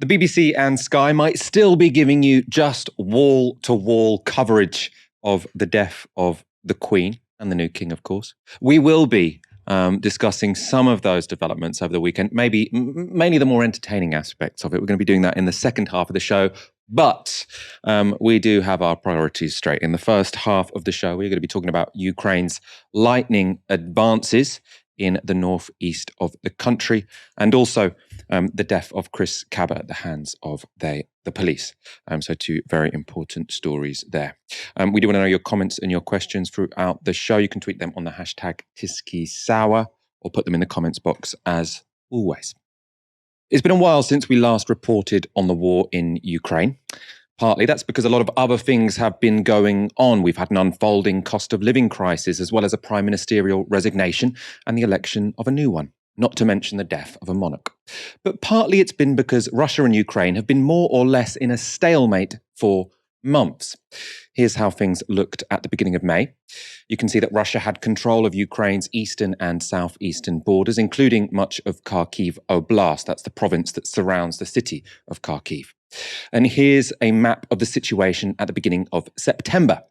The BBC and Sky might still be giving you just wall-to-wall coverage of the death of the Queen and the new King, of course. We will be discussing some of those developments over the weekend, mainly the more entertaining aspects of it. We're going to be doing that in the second half of the show, but we do have our priorities straight. In the first half of the show, we're going to be talking about Ukraine's lightning advances in the northeast of the country, and also the death of Chris Kaba at the hands of the police. So two very important stories there. We do want to know your comments and your questions throughout the show. You can tweet them on the hashtag TiskiSour or put them in the comments box as always. It's been a while since we last reported on the war in Ukraine. Partly that's because a lot of other things have been going on. We've had an unfolding cost of living crisis, as well as a prime ministerial resignation and the election of a new one, not to mention the death of a monarch. But partly it's been because Russia and Ukraine have been more or less in a stalemate for months. Here's how things looked at the beginning of May. You can see that Russia had control of Ukraine's eastern and southeastern borders, including much of Kharkiv Oblast. That's the province that surrounds the city of Kharkiv. And here's a map of the situation at the beginning of September.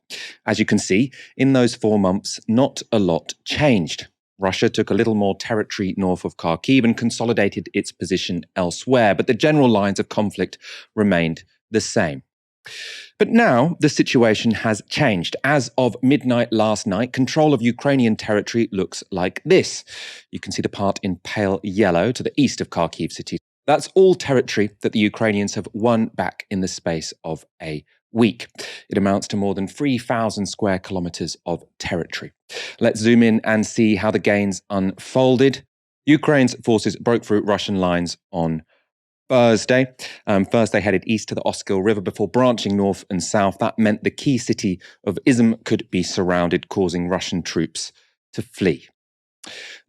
As you can see, in those 4 months, not a lot changed. Russia took a little more territory north of Kharkiv and consolidated its position elsewhere, but the general lines of conflict remained the same. But now the situation has changed. As of midnight last night, control of Ukrainian territory looks like this. You can see the part in pale yellow to the east of Kharkiv city. That's all territory that the Ukrainians have won back in the space of a week. It amounts to more than 3,000 square kilometers of territory. Let's zoom in and see how the gains unfolded. Ukraine's forces broke through Russian lines on Thursday. First, they headed east to the Oskil River before branching north and south. That meant the key city of Izum could be surrounded, causing Russian troops to flee.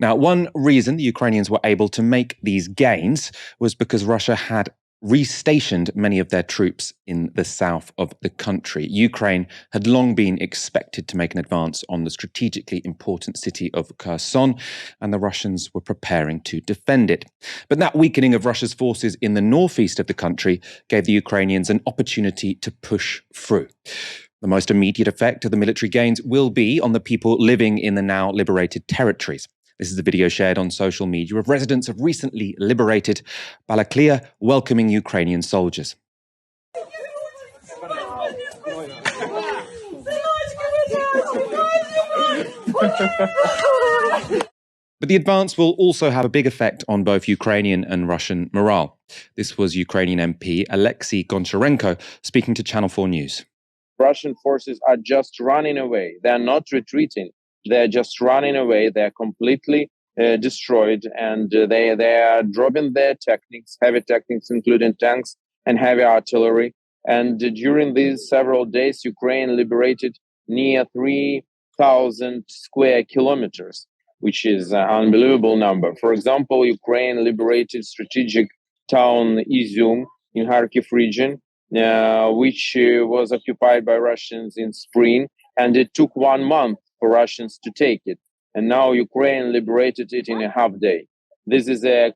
Now, one reason the Ukrainians were able to make these gains was because Russia had restationed many of their troops in the south of the country. Ukraine had long been expected to make an advance on the strategically important city of Kherson, and the Russians were preparing to defend it. But that weakening of Russia's forces in the northeast of the country gave the Ukrainians an opportunity to push through. The most immediate effect of the military gains will be on the people living in the now liberated territories. This is a video shared on social media of residents of recently liberated Balaklia welcoming Ukrainian soldiers. But the advance will also have a big effect on both Ukrainian and Russian morale. This was Ukrainian MP Alexei Goncharenko speaking to Channel 4 News. Russian forces are just running away. They're not retreating. They're just running away. They're completely destroyed, and they are dropping their techniques, heavy techniques, including tanks and heavy artillery. And during these several days, Ukraine liberated near 3,000 square kilometers, which is an unbelievable number. For example, Ukraine liberated strategic town Izum in Kharkiv region, which was occupied by Russians in spring, and it took 1 month for Russians to take it. And now Ukraine liberated it in a half day. This is a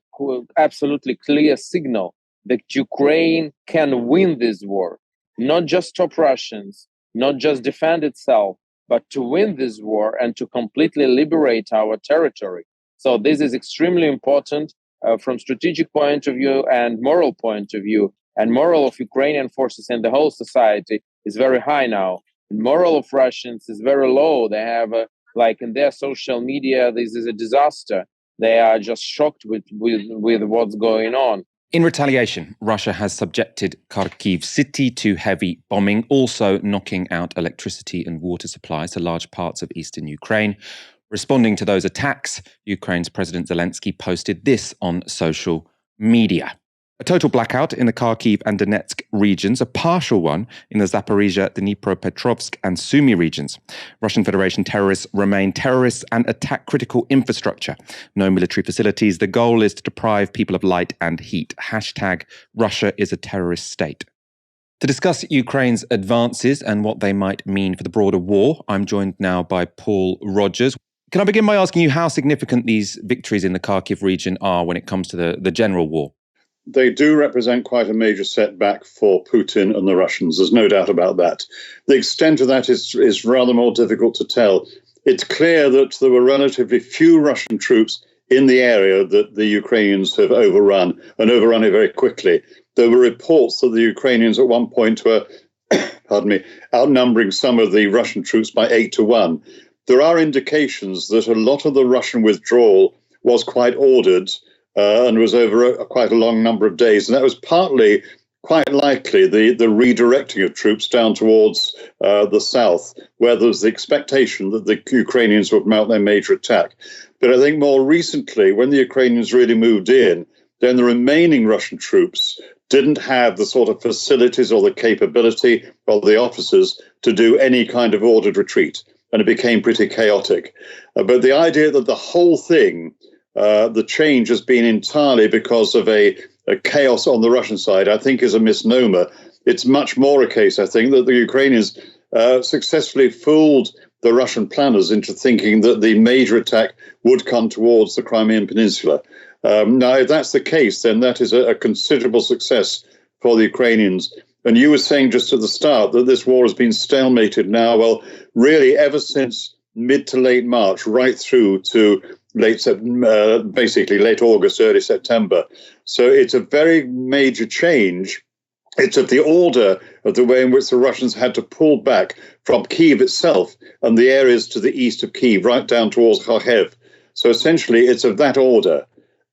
absolutely clear signal that Ukraine can win this war, not just stop Russians, not just defend itself, but to win this war and to completely liberate our territory. So this is extremely important from strategic point of view and moral point of view. And moral of Ukrainian forces and the whole society is very high now. The moral of Russians is very low. They have, like in their social media, this is a disaster. They are just shocked with what's going on. In retaliation, Russia has subjected Kharkiv city to heavy bombing, also knocking out electricity and water supplies to large parts of eastern Ukraine. Responding to those attacks, Ukraine's President Zelensky posted this on social media. A total blackout in the Kharkiv and Donetsk regions, a partial one in the Zaporizhia, Dnipropetrovsk and Sumy regions. Russian Federation terrorists remain terrorists and attack critical infrastructure. No military facilities. The goal is to deprive people of light and heat. Hashtag Russia is a terrorist state. To discuss Ukraine's advances and what they might mean for the broader war, I'm joined now by Paul Rogers. Can I begin by asking you how significant these victories in the Kharkiv region are when it comes to the general war? They do represent quite a major setback for Putin and the Russians. There's no doubt about that. The extent of that is rather more difficult to tell. It's clear that there were relatively few Russian troops in the area that the Ukrainians have overrun, and overrun it very quickly. There were reports that the Ukrainians at one point were, pardon me, outnumbering some of the Russian troops by 8-1. There are indications that a lot of the Russian withdrawal was quite ordered and was over quite a long number of days. And that was partly, quite likely, the redirecting of troops down towards the south, where there was the expectation that the Ukrainians would mount their major attack. But I think more recently, when the Ukrainians really moved in, then the remaining Russian troops didn't have the sort of facilities or the capability of the officers to do any kind of ordered retreat. And it became pretty chaotic. But the idea that the whole thing, the change has been entirely because of a chaos on the Russian side, I think is a misnomer. It's much more a case, I think, that the Ukrainians successfully fooled the Russian planners into thinking that the major attack would come towards the Crimean Peninsula. Now, if that's the case, then that is a considerable success for the Ukrainians. And you were saying just at the start that this war has been stalemated now, well, really ever since mid to late March, right through to basically late August, early September. So it's a very major change. It's of the order of the way in which the Russians had to pull back from Kyiv itself and the areas to the east of Kyiv, right down towards Kharkiv. So essentially, it's of that order.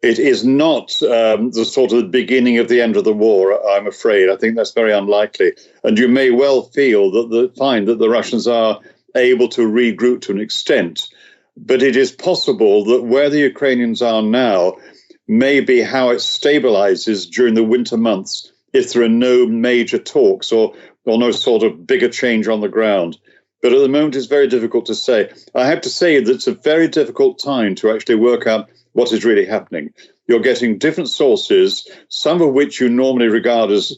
It is not the sort of the beginning of the end of the war, I'm afraid. I think that's very unlikely. And you may well feel find that the Russians are able to regroup to an extent. But it is possible that where the Ukrainians are now may be how it stabilizes during the winter months if there are no major talks or no sort of bigger change on the ground. But at the moment, it's very difficult to say. I have to say that it's a very difficult time to actually work out what is really happening. You're getting different sources, some of which you normally regard as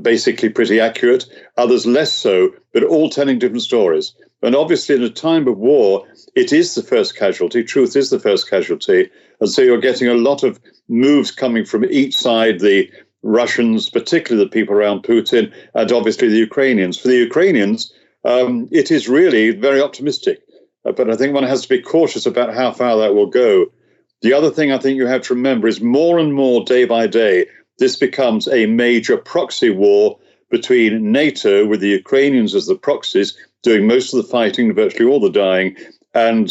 basically pretty accurate, others less so, but all telling different stories. And obviously, in a time of war, it is the first casualty. Truth is the first casualty. And so you're getting a lot of moves coming from each side, the Russians, particularly the people around Putin, and obviously the Ukrainians. For the Ukrainians, it is really very optimistic. But I think one has to be cautious about how far that will go. The other thing I think you have to remember is more and more, day by day, this becomes a major proxy war between NATO, with the Ukrainians as the proxies, doing most of the fighting, virtually all the dying, and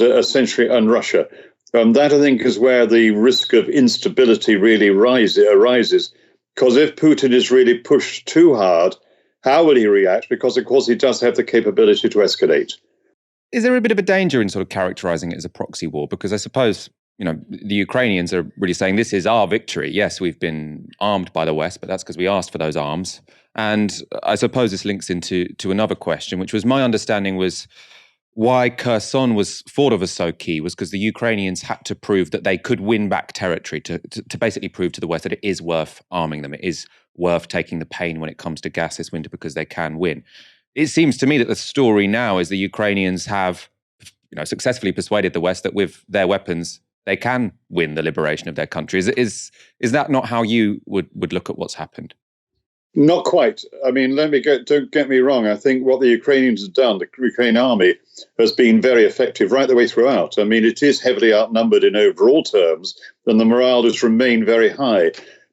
Russia. That, I think, is where the risk of instability really arises. Because if Putin is really pushed too hard, how will he react? Because, of course, he does have the capability to escalate. Is there a bit of a danger in sort of characterizing it as a proxy war? Because I suppose, the Ukrainians are really saying this is our victory. Yes, we've been armed by the West, but that's because we asked for those arms. And I suppose this links into another question, which was my understanding was why Kherson was thought of as so key was because the Ukrainians had to prove that they could win back territory to basically prove to the West that it is worth arming them. It is worth taking the pain when it comes to gas this winter because they can win. It seems to me that the story now is the Ukrainians have successfully persuaded the West that with their weapons, they can win the liberation of their country. Is that not how you would look at what's happened? Not quite. I mean, don't get me wrong. I think what the Ukrainians have done, the Ukrainian army, has been very effective right the way throughout. I mean, it is heavily outnumbered in overall terms, and the morale has remained very high.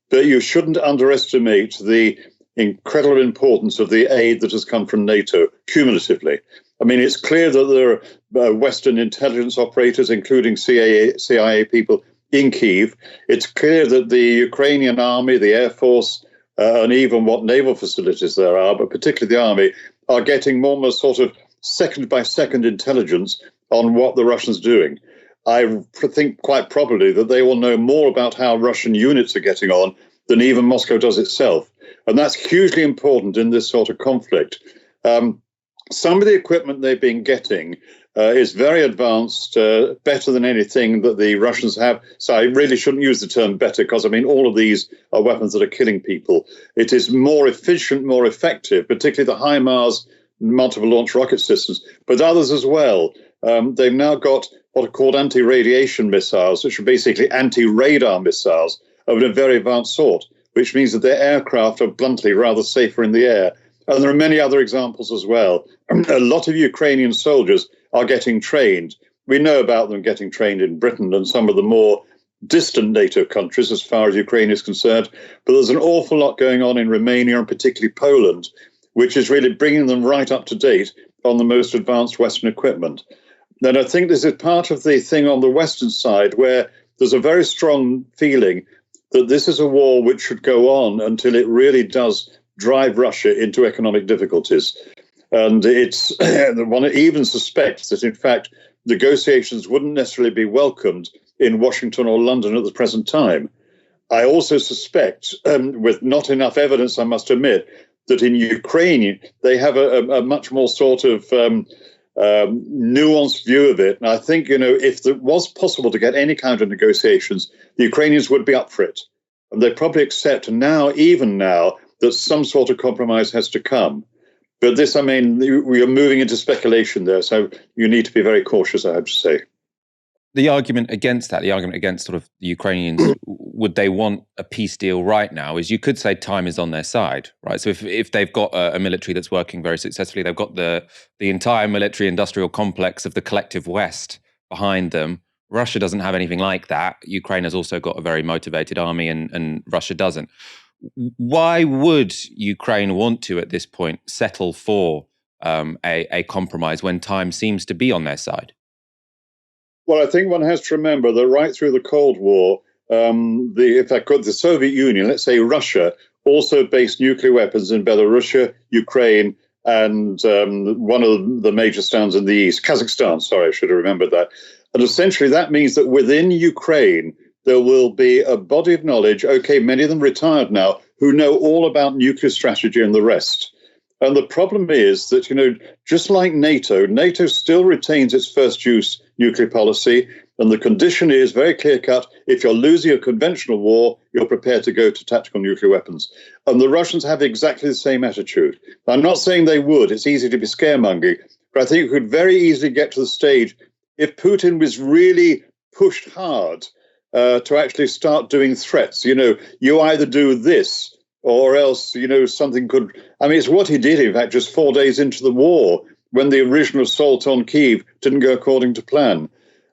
But you shouldn't underestimate the incredible importance of the aid that has come from NATO cumulatively. I mean, it's clear that there are Western intelligence operators, including CIA people in Kyiv. It's clear that the Ukrainian army, the Air Force, and even what naval facilities there are, but particularly the army, are getting almost sort of second-by-second intelligence on what the Russians are doing. I think quite probably that they will know more about how Russian units are getting on than even Moscow does itself. And that's hugely important in this sort of conflict. Some of the equipment they've been getting is very advanced, better than anything that the Russians have. So I really shouldn't use the term better because, I mean, all of these are weapons that are killing people. It is more efficient, more effective, particularly the HIMARS multiple launch rocket systems, but others as well. They've now got what are called anti-radiation missiles, which are basically anti-radar missiles of a very advanced sort, which means that their aircraft are bluntly rather safer in the air. And there are many other examples as well. A lot of Ukrainian soldiers are getting trained. We know about them getting trained in Britain and some of the more distant NATO countries as far as Ukraine is concerned. But there's an awful lot going on in Romania and particularly Poland, which is really bringing them right up to date on the most advanced Western equipment. And I think this is part of the thing on the Western side where there's a very strong feeling that this is a war which should go on until it really does drive Russia into economic difficulties. And it's one even suspects that, in fact, negotiations wouldn't necessarily be welcomed in Washington or London at the present time. I also suspect, with not enough evidence, I must admit, that in Ukraine, they have a much more sort of nuanced view of it. And I think, if it was possible to get any kind of negotiations, the Ukrainians would be up for it. And they probably accept now, even now, that some sort of compromise has to come. But this, we are moving into speculation there, so you need to be very cautious, I have to say. The argument against sort of the Ukrainians, would they want a peace deal right now, is you could say time is on their side, right? So if they've got a military that's working very successfully, they've got the entire military industrial complex of the collective West behind them. Russia doesn't have anything like that. Ukraine has also got a very motivated army and Russia doesn't. Why would Ukraine want to, at this point, settle for a compromise when time seems to be on their side? Well, I think one has to remember that right through the Cold War, the Soviet Union, let's say Russia, also based nuclear weapons in Belarus, Ukraine, and one of the major towns in the east, Kazakhstan. Sorry, I should have remembered that. And essentially that means that within Ukraine, there will be a body of knowledge, okay, many of them retired now, who know all about nuclear strategy and the rest. And the problem is that, just like NATO still retains its first use nuclear policy. And the condition is very clear-cut. If you're losing a conventional war, you're prepared to go to tactical nuclear weapons. And the Russians have exactly the same attitude. I'm not saying they would. It's easy to be scaremongering. But I think you could very easily get to the stage if Putin was really pushed hard to actually start doing threats. You either do this or else, something could... it's what he did, in fact, just 4 days into the war when the original assault on Kyiv didn't go according to plan.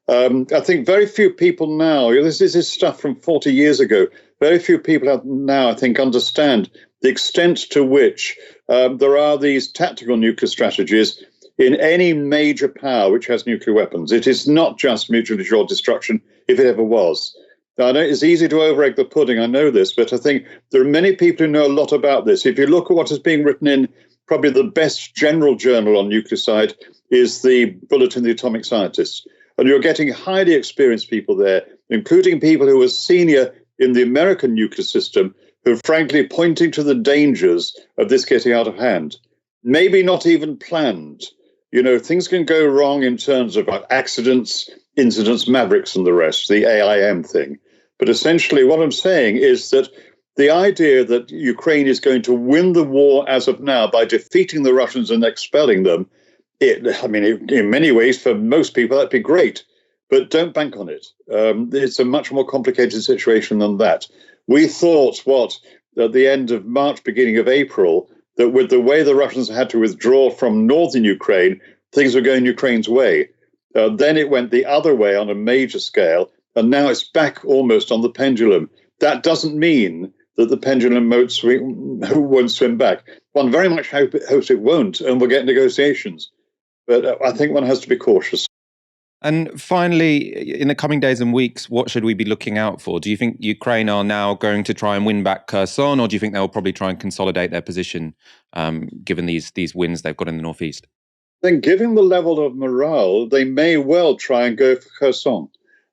I think very few people now, this is stuff from 40 years ago, very few people now, I think, understand the extent to which there are these tactical nuclear strategies in any major power which has nuclear weapons. It is not just mutually assured destruction, if it ever was. Now, I know it's easy to over-egg the pudding, I know this, but I think there are many people who know a lot about this. If you look at what is being written in probably the best general journal on nuclear side is the Bulletin of the Atomic Scientists. And you're getting highly experienced people there, including people who are senior in the American nuclear system, who are frankly pointing to the dangers of this getting out of hand. Maybe not even planned. Things can go wrong in terms of accidents, incidents, mavericks, and the rest, the AIM thing. But essentially what I'm saying is that the idea that Ukraine is going to win the war as of now by defeating the Russians and expelling them, in many ways, for most people, that'd be great. But don't bank on it. It's a much more complicated situation than that. We thought, at the end of March, beginning of April, that with the way the Russians had to withdraw from northern Ukraine, things were going Ukraine's way. Then it went the other way on a major scale, and now it's back almost on the pendulum. That doesn't mean that the pendulum won't swim back. One very much hopes it won't, and we'll get negotiations. But I think one has to be cautious. And finally, in the coming days and weeks, what should we be looking out for? Do you think Ukraine are now going to try and win back Kherson, or do you think they'll probably try and consolidate their position, given these wins they've got in the northeast? Then, given the level of morale, they may well try and go for Kherson.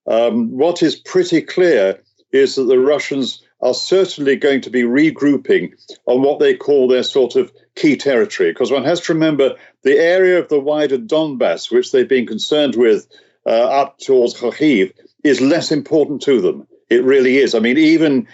What is pretty clear is that the Russians are certainly going to be regrouping on what they call their sort of key territory, because one has to remember the area of the wider Donbass, which they've been concerned with up towards Kharkiv, is less important to them. It really is. Even,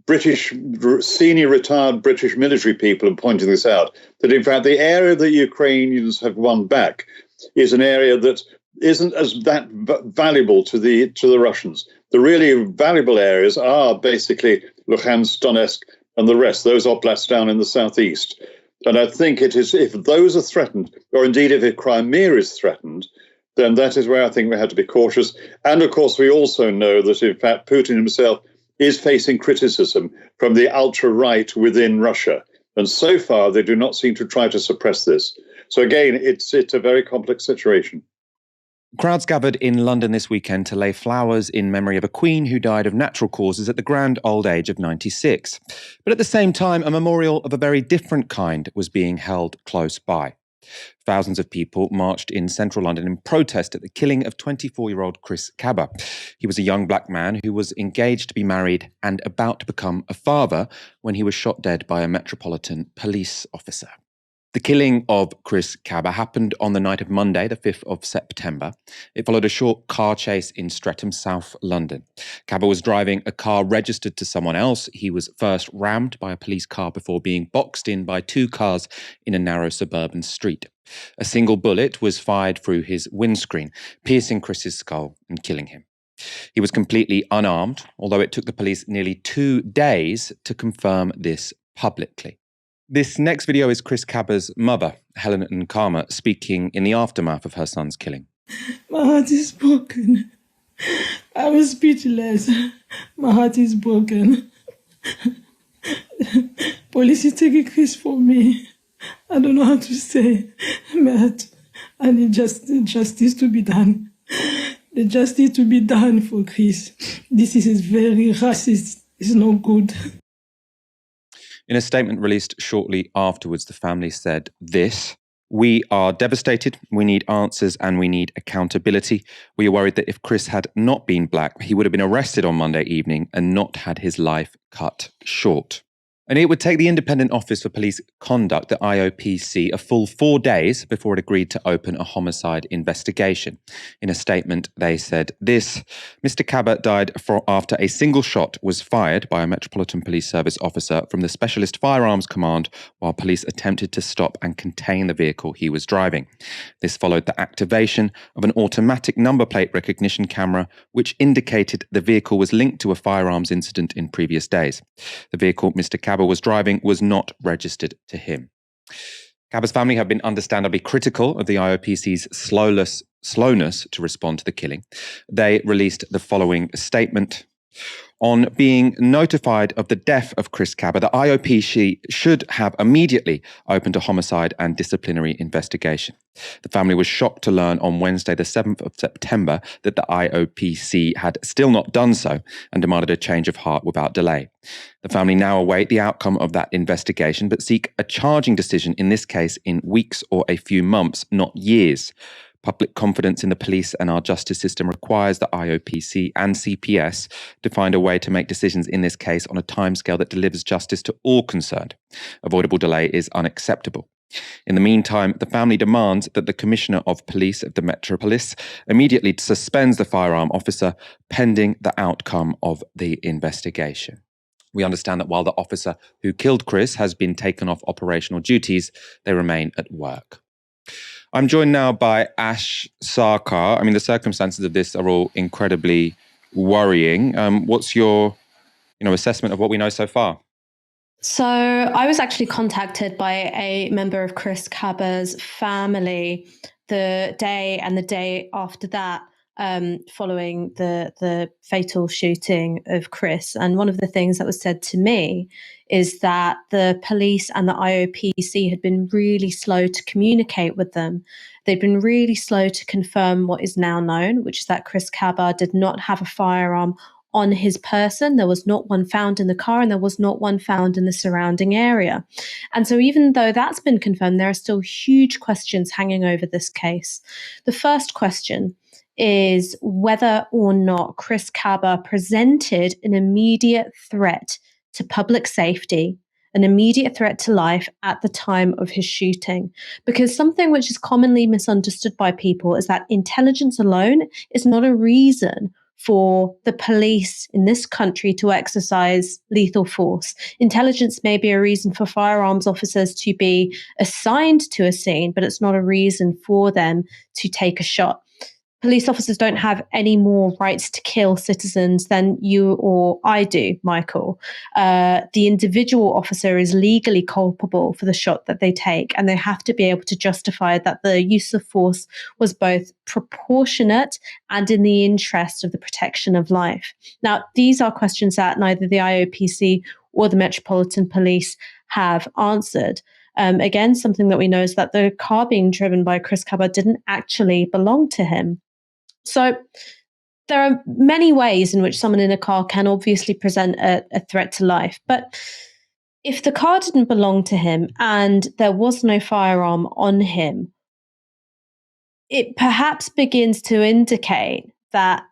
British, senior retired British military people are pointing this out, that in fact the area that Ukrainians have won back is an area that isn't as valuable to the Russians. The really valuable areas are basically Luhansk, Donetsk, and the rest, those oblasts down in the southeast. And I think it is, if those are threatened, or indeed if Crimea is threatened, then that is where I think we have to be cautious. And of course, we also know that, in fact, Putin himself is facing criticism from the ultra-right within Russia. And so far, they do not seem to try to suppress this. So again, it's a very complex situation. Crowds gathered in London this weekend to lay flowers in memory of a queen who died of natural causes at the grand old age of 96. But at the same time, a memorial of a very different kind was being held close by. Thousands of people marched in central London in protest at the killing of 24-year-old Chris Kaba. He was a young black man who was engaged to be married and about to become a father when he was shot dead by a metropolitan police officer. The killing of Chris Kaba happened on the night of Monday, the 5th of September. It followed a short car chase in Streatham, South London. Kaba was driving a car registered to someone else. He was first rammed by a police car before being boxed in by two cars in a narrow suburban street. A single bullet was fired through his windscreen, piercing Chris's skull and killing him. He was completely unarmed, although it took the police nearly 2 days to confirm this publicly. This next video is Chris Kaba's mother, Helen Nkama, speaking in the aftermath of her son's killing. My heart is broken. I was speechless. My heart is broken. Police is taking Chris from me. I don't know how to say, but I need justice to be done. The justice to be done for Chris. This is very racist. It's not good. In a statement released shortly afterwards, the family said this: "We are devastated, we need answers and we need accountability. We are worried that if Chris had not been black, he would have been arrested on Monday evening and not had his life cut short." And it would take the Independent Office for Police Conduct, the IOPC, a full 4 days before it agreed to open a homicide investigation. In a statement, they said this: "Mr. Kaba died after a single shot was fired by a Metropolitan Police Service officer from the Specialist Firearms Command while police attempted to stop and contain the vehicle he was driving. This followed the activation of an automatic number plate recognition camera, which indicated the vehicle was linked to a firearms incident in previous days. The vehicle Mr. Kaba was driving was not registered to him." Kaba's family have been understandably critical of the IOPC's slowness to respond to the killing. They released the following statement: "On being notified of the death of Chris Kaba, the IOPC should have immediately opened a homicide and disciplinary investigation. The family was shocked to learn on Wednesday, the 7th of September, that the IOPC had still not done so and demanded a change of heart without delay. The family now await the outcome of that investigation, but seek a charging decision in this case in weeks or a few months, not years. Public confidence in the police and our justice system requires the IOPC and CPS to find a way to make decisions in this case on a timescale that delivers justice to all concerned. Avoidable delay is unacceptable. In the meantime, the family demands that the Commissioner of Police of the Metropolis immediately suspends the firearm officer pending the outcome of the investigation." We understand that while the officer who killed Chris has been taken off operational duties, they remain at work. I'm joined now by Ash Sarkar. I mean, the circumstances of this are all incredibly worrying. What's your assessment of what we know so far? So I was actually contacted by a member of Chris Kaba's family the day after that, following the fatal shooting of Chris. And one of the things that was said to me is that the police and the IOPC had been really slow to communicate with them. They'd been really slow to confirm what is now known, which is that Chris Kaba did not have a firearm on his person. There was not one found in the car, and there was not one found in the surrounding area. And so even though that's been confirmed, there are still huge questions hanging over this case. The first question is whether or not Chris Kaba presented an immediate threat to public safety, an immediate threat to life at the time of his shooting. Because something which is commonly misunderstood by people is that intelligence alone is not a reason for the police in this country to exercise lethal force. Intelligence may be a reason for firearms officers to be assigned to a scene, but it's not a reason for them to take a shot. police officers don't have any more rights to kill citizens than you or I do, Michael. The individual officer is legally culpable for the shot that they take, and they have to be able to justify that the use of force was both proportionate and in the interest of the protection of life. Now, these are questions that neither the IOPC or the Metropolitan Police have answered. Again, something that we know is that the car being driven by Chris Kaba didn't actually belong to him. So there are many ways in which someone in a car can obviously present a threat to life. But if the car didn't belong to him and there was no firearm on him, it perhaps begins to indicate that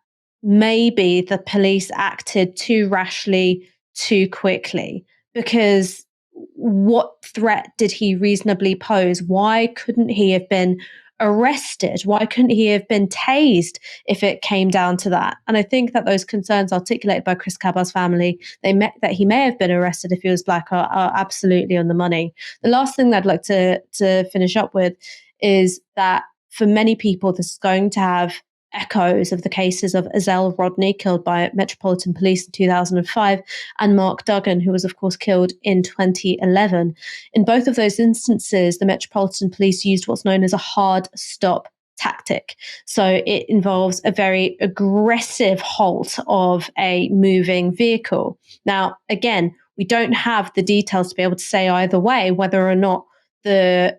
maybe the police acted too rashly, too quickly, because what threat did he reasonably pose? Why couldn't he have been arrested? Why couldn't he have been tased if it came down to that? And I think that those concerns articulated by Chris Kaba's family, that he may have been arrested if he was black, are absolutely on the money. The last thing that I'd like to finish up with is that for many people, this is going to have echoes of the cases of Azelle Rodney, killed by Metropolitan Police in 2005, and Mark Duggan, who was, of course, killed in 2011. In both of those instances, the Metropolitan Police used what's known as a hard stop tactic. So it involves a very aggressive halt of a moving vehicle. Now, again, we don't have the details to be able to say either way whether or not the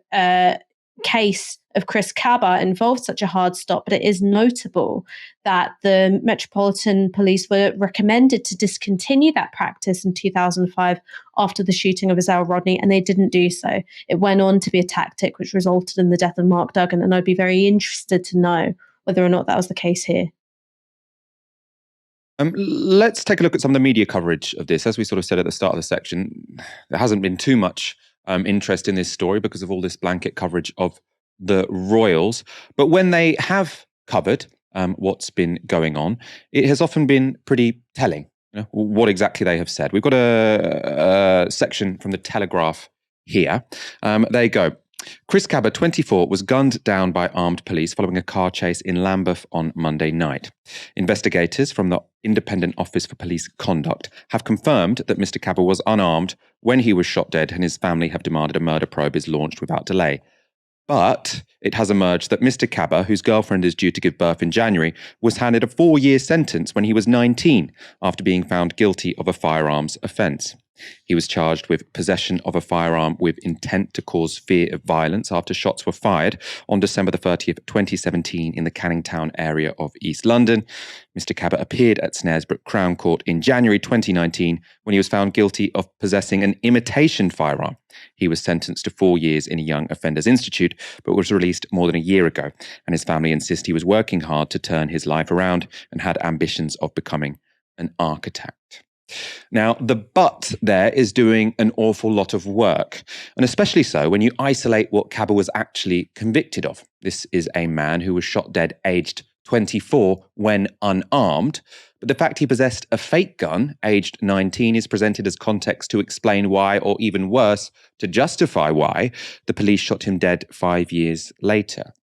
case of Chris Kaba involved such a hard stop, but it is notable that the Metropolitan Police were recommended to discontinue that practice in 2005 after the shooting of Azelle Rodney, and they didn't do so. It went on to be a tactic which resulted in the death of Mark Duggan, and I'd be very interested to know whether or not that was the case here. Let's take a look at some of the media coverage of this. As we sort of said at the start of the section, there hasn't been too much interest in this story because of all this blanket coverage of the royals. But when they have covered what's been going on, it has often been pretty telling, what exactly they have said. We've got a section from the Telegraph here. There you go. Chris Kaba, 24, was gunned down by armed police following a car chase in Lambeth on Monday night. Investigators from the Independent Office for Police Conduct have confirmed that Mr. Kaba was unarmed when he was shot dead, and his family have demanded a murder probe is launched without delay. But it has emerged that Mr. Kaba, whose girlfriend is due to give birth in January, was handed a 4-year sentence when he was 19 after being found guilty of a firearms offence. He was charged with possession of a firearm with intent to cause fear of violence after shots were fired on December the 30th, 2017 in the Canning Town area of East London. Mr. Kaba appeared at Snaresbrook Crown Court in January 2019 when he was found guilty of possessing an imitation firearm. He was sentenced to 4 years in a Young Offenders Institute, but was released more than a year ago, and his family insist he was working hard to turn his life around and had ambitions of becoming an architect. Now, the but there is doing an awful lot of work, and especially so when you isolate what Kaba was actually convicted of. This is a man who was shot dead aged 24 when unarmed, but the fact he possessed a fake gun aged 19 is presented as context to explain why, or even worse, to justify why, the police shot him dead 5 years later.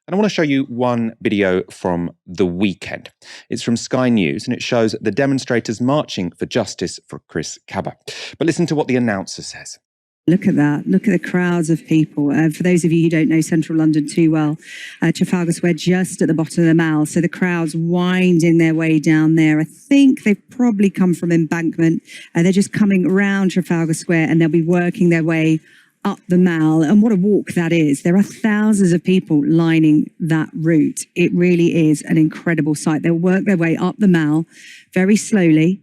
And I want to show you one video from the weekend. It's from Sky News, and it shows the demonstrators marching for justice for Chris Kaba. But listen to what the announcer says. Look at that. Look at the crowds of people. For those of you who don't know central London too well, Trafalgar Square just at the bottom of the Mall. So the crowds winding their way down there. I think they've probably come from Embankment. They're just coming around Trafalgar Square, and they'll be working their way up the Mall. And what a walk that is. There are thousands of people lining that route. It really is an incredible sight. They'll work their way up the Mall very slowly,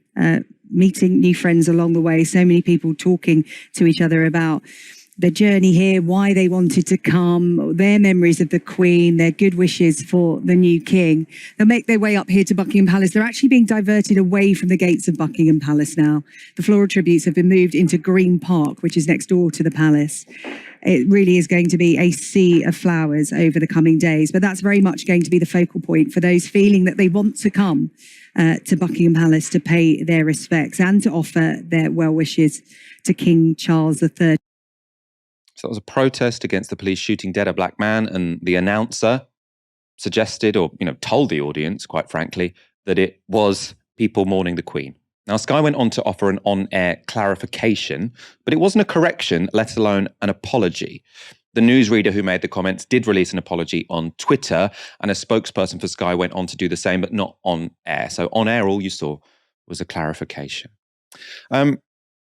meeting new friends along the way. So many people talking to each other about their journey here, why they wanted to come, their memories of the Queen, their good wishes for the new king. They'll make their way up here to Buckingham Palace. They're actually being diverted away from the gates of Buckingham Palace now. The floral tributes have been moved into Green Park, which is next door to the palace. It really is going to be a sea of flowers over the coming days, but that's very much going to be the focal point for those feeling that they want to come to Buckingham Palace to pay their respects and to offer their well wishes to King Charles III. So that was a protest against the police shooting dead a black man, and the announcer suggested or told the audience, quite frankly, that it was people mourning the Queen. Now, Sky went on to offer an on-air clarification, but it wasn't a correction, let alone an apology. The newsreader who made the comments did release an apology on Twitter, and a spokesperson for Sky went on to do the same, but not on air. So on air, all you saw was a clarification.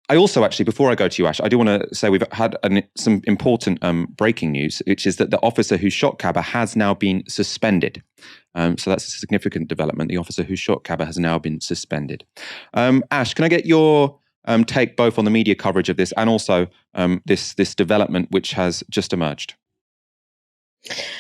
I also, actually, before I go to you, Ash, I do want to say we've had some important breaking news, which is that the officer who shot Kaba has now been suspended. So that's a significant development. The officer who shot Kaba has now been suspended. Ash, can I get your take both on the media coverage of this and also this development which has just emerged?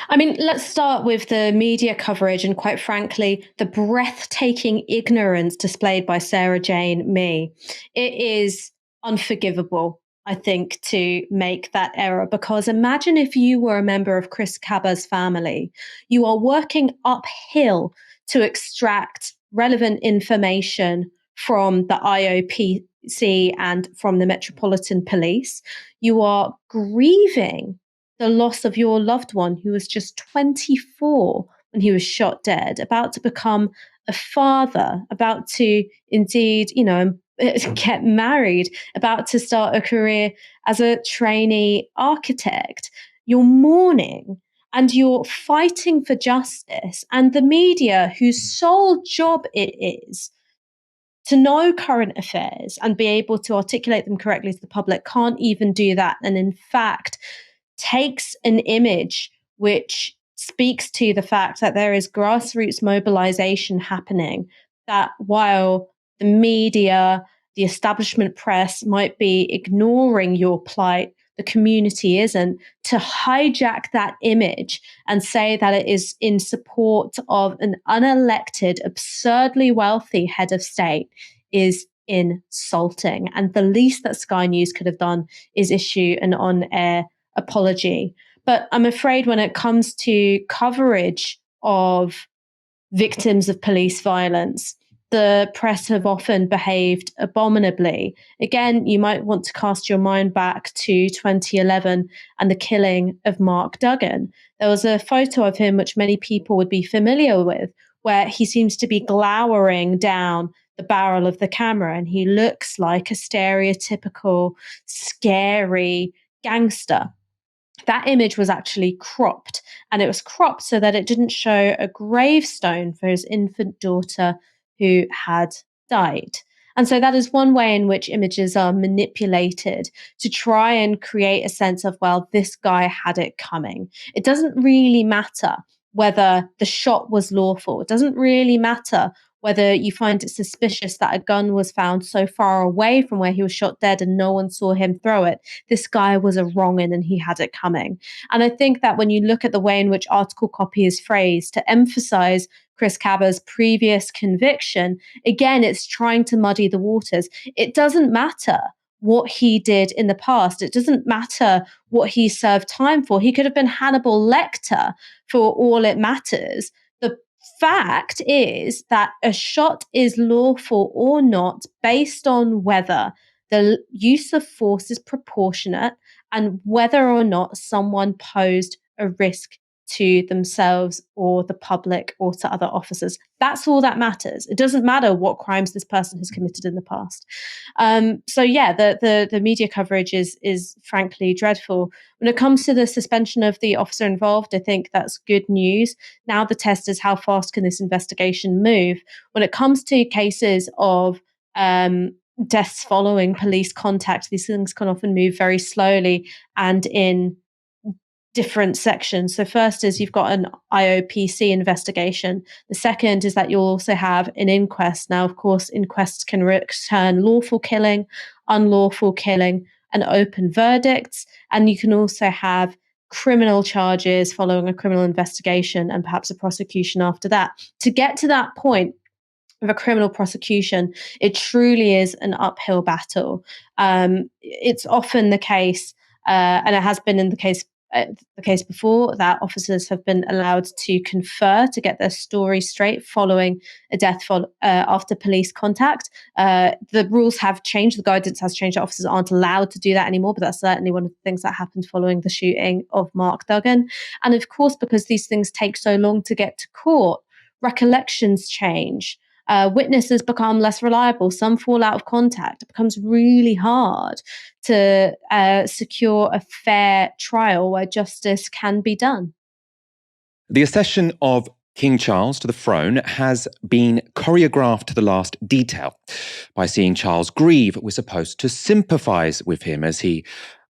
I mean, let's start with the media coverage and, quite frankly, the breathtaking ignorance displayed by Sarah Jane Mee. It is unforgivable, I think, to make that error, because imagine if you were a member of Chris Kaba's family. You are working uphill to extract relevant information from the IOPC and from the Metropolitan Police. You are grieving the loss of your loved one who was just 24 when he was shot dead, about to become a father, about to indeed, get married, about to start a career as a trainee architect. You're mourning and you're fighting for justice. And the media, whose sole job it is to know current affairs and be able to articulate them correctly to the public, can't even do that. And in fact, takes an image which speaks to the fact that there is grassroots mobilization happening, that while the media, the establishment press might be ignoring your plight, the community isn't, to hijack that image and say that it is in support of an unelected, absurdly wealthy head of state is insulting. And the least that Sky News could have done is issue an on-air apology. But I'm afraid when it comes to coverage of victims of police violence, the press have often behaved abominably. Again, you might want to cast your mind back to 2011 and the killing of Mark Duggan. There was a photo of him which many people would be familiar with, where he seems to be glowering down the barrel of the camera, and he looks like a stereotypical, scary gangster. That image was actually cropped, and it was cropped so that it didn't show a gravestone for his infant daughter who had died. And so that is one way in which images are manipulated to try and create a sense of, well, this guy had it coming. It doesn't really matter whether the shot was lawful. It doesn't really matter whether you find it suspicious that a gun was found so far away from where he was shot dead and no one saw him throw it. This guy was a wrong-un and he had it coming. And I think that when you look at the way in which article copy is phrased to emphasize Chris Kaba's previous conviction, again, it's trying to muddy the waters. It doesn't matter what he did in the past. It doesn't matter what he served time for. He could have been Hannibal Lecter for all it matters. The fact is that a shot is lawful or not based on whether the use of force is proportionate and whether or not someone posed a risk to themselves or the public or to other officers. That's all that matters. It doesn't matter what crimes this person has committed in the past. So yeah, the media coverage is frankly dreadful. When it comes to the suspension of the officer involved, I think that's good news. Now the test is how fast can this investigation move? When it comes to cases of deaths following police contact, these things can often move very slowly and in different sections. So first is you've got an IOPC investigation. The second is that you'll also have an inquest. Now, of course, inquests can return lawful killing, unlawful killing, and open verdicts. And you can also have criminal charges following a criminal investigation and perhaps a prosecution after that. To get to that point of a criminal prosecution, it truly is an uphill battle. It's often the case, and it has been in the case the case before, that officers have been allowed to confer to get their story straight following a death after police contact. The rules have changed. The guidance has changed. Officers aren't allowed to do that anymore, but that's certainly one of the things that happened following the shooting of Mark Duggan. And of course, because these things take so long to get to court, recollections change. Witnesses become less reliable. Some fall out of contact. It becomes really hard to secure a fair trial where justice can be done. The accession of King Charles to the throne has been choreographed to the last detail. By seeing Charles grieve, we're supposed to sympathise with him as he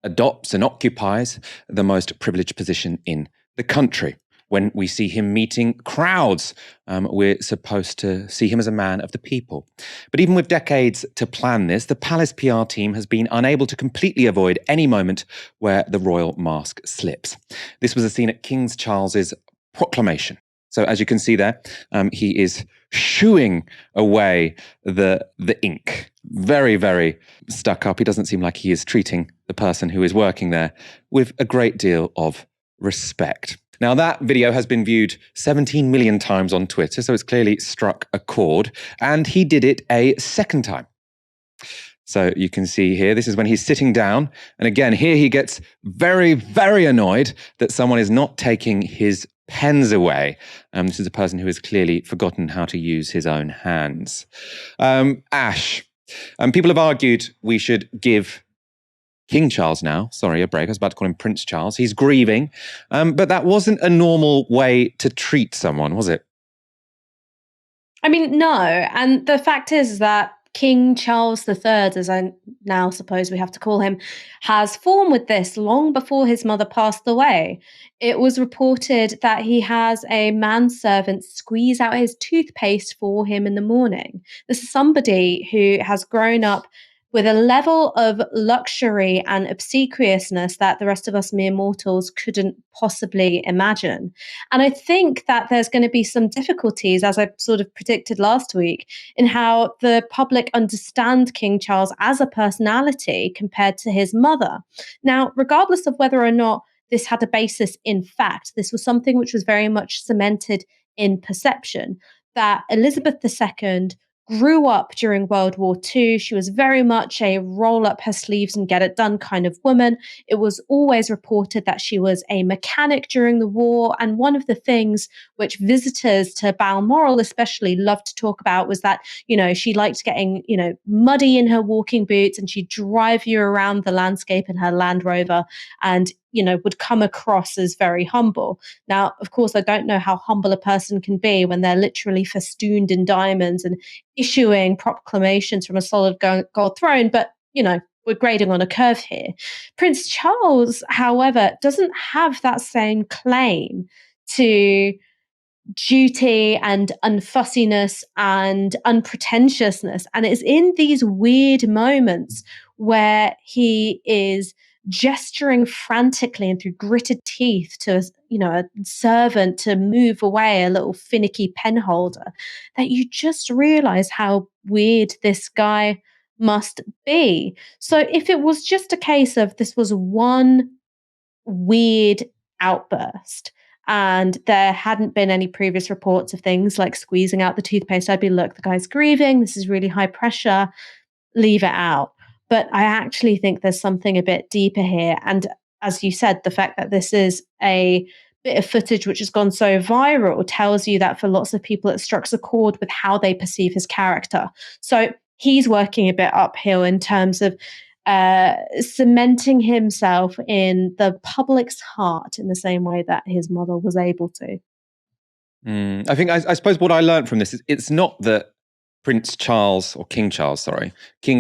adopts and occupies the most privileged position in the country. When we see him meeting crowds, we're supposed to see him as a man of the people. But even with decades to plan this, the palace PR team has been unable to completely avoid any moment where the royal mask slips. This was a scene at King Charles's proclamation. So as you can see there, he is shooing away the ink. Very, very stuck up. He doesn't seem like he is treating the person who is working there with a great deal of respect. Now, that video has been viewed 17 million times on Twitter, so it's clearly struck a chord, and he did it a second time. So you can see here, this is when he's sitting down, and again, here he gets very, very annoyed that someone is not taking his pens away. This is a person who has clearly forgotten how to use his own hands. Ash, people have argued we should give King Charles now, sorry, a break, I was about to call him Prince Charles. He's grieving, but that wasn't a normal way to treat someone, was it? I mean, no. And the fact is that King Charles III, as I now suppose we have to call him, has fallen with this long before his mother passed away. It was reported that he has a manservant squeeze out his toothpaste for him in the morning. This is somebody who has grown up with a level of luxury and obsequiousness that the rest of us mere mortals couldn't possibly imagine. And I think that there's going to be some difficulties, as I sort of predicted last week, in how the public understand King Charles as a personality compared to his mother. Now, regardless of whether or not this had a basis in fact, this was something which was very much cemented in perception, that Elizabeth II grew up during World War II. She was very much a roll up her sleeves and get it done kind of woman. It was always reported that she was a mechanic during the war. And one of the things which visitors to Balmoral especially loved to talk about was that, she liked getting, muddy in her walking boots, and she'd drive you around the landscape in her Land Rover and, would come across as very humble. Now, of course, I don't know how humble a person can be when they're literally festooned in diamonds and issuing proclamations from a solid gold throne, but, we're grading on a curve here. Prince Charles, however, doesn't have that same claim to duty and unfussiness and unpretentiousness. And it's in these weird moments where he is gesturing frantically and through gritted teeth to a servant to move away a little finicky pen holder that you just realize how weird this guy must be. So if it was just a case of this was one weird outburst and there hadn't been any previous reports of things like squeezing out the toothpaste, I'd be, look, the guy's grieving, this is really high pressure, leave it out. But I actually think there's something a bit deeper here. And as you said, the fact that this is a bit of footage which has gone so viral tells you that for lots of people, it strikes a chord with how they perceive his character. So he's working a bit uphill in terms of cementing himself in the public's heart in the same way that his mother was able to. I think, I suppose what I learned from this is it's not that King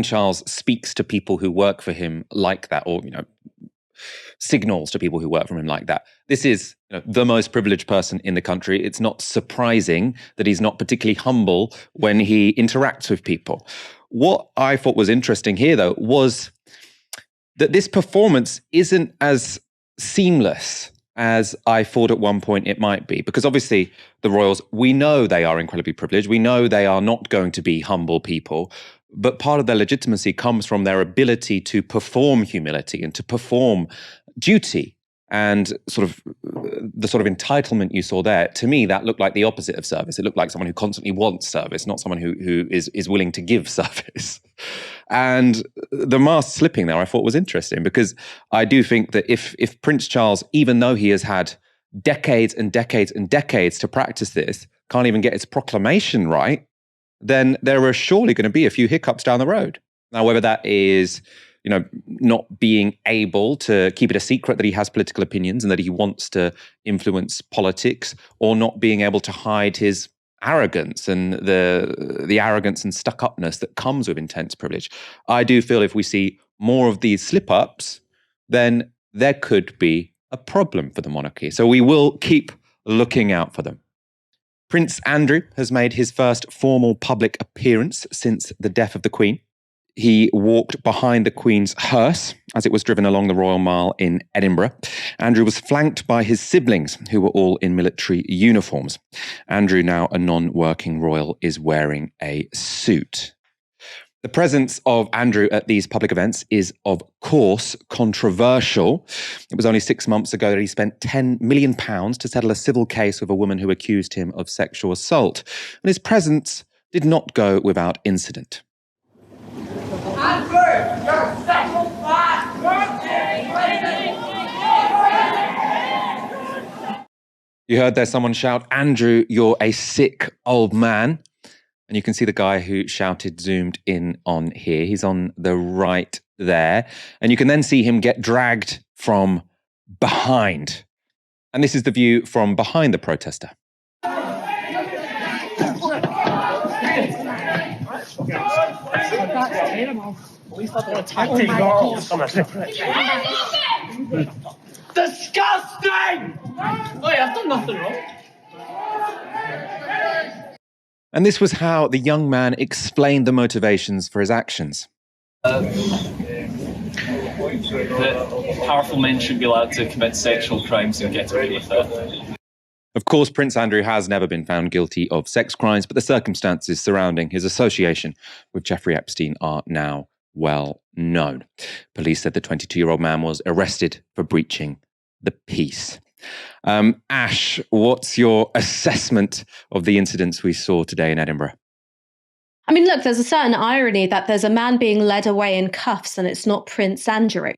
Charles speaks to people who work for him like that, or, signals to people who work for him like that. This is the most privileged person in the country. It's not surprising that he's not particularly humble when he interacts with people. What I thought was interesting here, though, was that this performance isn't as seamless as I thought at one point it might be. Because obviously the royals, we know they are incredibly privileged. We know they are not going to be humble people. But part of their legitimacy comes from their ability to perform humility and to perform duty. And sort of the sort of entitlement you saw there, to me, that looked like the opposite of service. It looked like someone who constantly wants service, not someone who is willing to give service. And the mask slipping there, I thought was interesting, because I do think that if Prince Charles, even though he has had decades and decades and decades to practice this, can't even get his proclamation right, then there are surely going to be a few hiccups down the road. Now, whether that is, not being able to keep it a secret that he has political opinions and that he wants to influence politics, or not being able to hide his arrogance and the arrogance and stuck-upness that comes with intense privilege. I do feel if we see more of these slip-ups, then there could be a problem for the monarchy. So we will keep looking out for them. Prince Andrew has made his first formal public appearance since the death of the Queen. He walked behind the Queen's hearse as it was driven along the Royal Mile in Edinburgh. Andrew was flanked by his siblings, who were all in military uniforms. Andrew, now a non-working royal, is wearing a suit. The presence of Andrew at these public events is, of course, controversial. It was only 6 months ago that he spent £10 million to settle a civil case with a woman who accused him of sexual assault. And his presence did not go without incident. You heard there someone shout, "Andrew, you're a sick old man." And you can see the guy who shouted zoomed in on here. He's on the right there. And you can then see him get dragged from behind. And this is the view from behind the protester. Disgusting! Wait, I've done nothing wrong. And this was how the young man explained the motivations for his actions. That powerful men should be allowed to commit sexual crimes and get away with it. Of course, Prince Andrew has never been found guilty of sex crimes, but the circumstances surrounding his association with Jeffrey Epstein are now well known. Police said the 22-year-old man was arrested for breaching the peace. Ash, what's your assessment of the incidents we saw today in Edinburgh? I mean, look, there's a certain irony that there's a man being led away in cuffs and it's not Prince Andrew.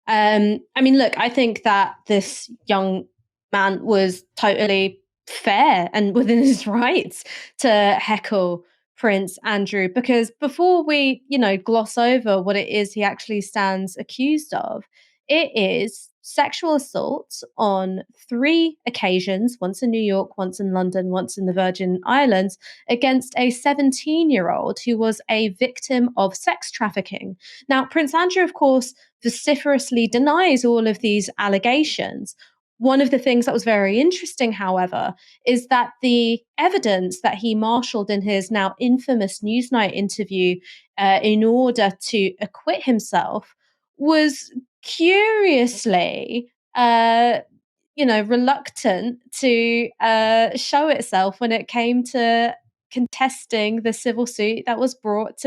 I mean, look, I think that this young man was totally fair and within his rights to heckle Prince Andrew, because before we, gloss over what it is he actually stands accused of, it is sexual assault on 3 occasions, once in New York, once in London, once in the Virgin Islands, against a 17-year-old who was a victim of sex trafficking. Now, Prince Andrew, of course, vociferously denies all of these allegations. One of the things that was very interesting, however, is that the evidence that he marshaled in his now infamous Newsnight interview in order to acquit himself was curiously, reluctant to show itself when it came to contesting the civil suit that was brought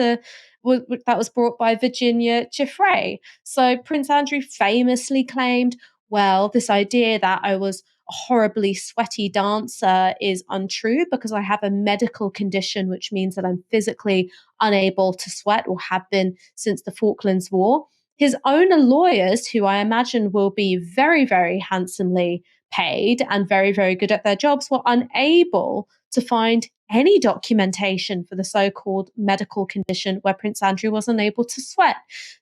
by Virginia Giuffre. So Prince Andrew famously claimed, well, this idea that I was a horribly sweaty dancer is untrue because I have a medical condition, which means that I'm physically unable to sweat, or have been since the Falklands War. His own lawyers, who I imagine will be very, very handsomely paid and very, very good at their jobs, were unable to find any documentation for the so-called medical condition where Prince Andrew was unable to sweat.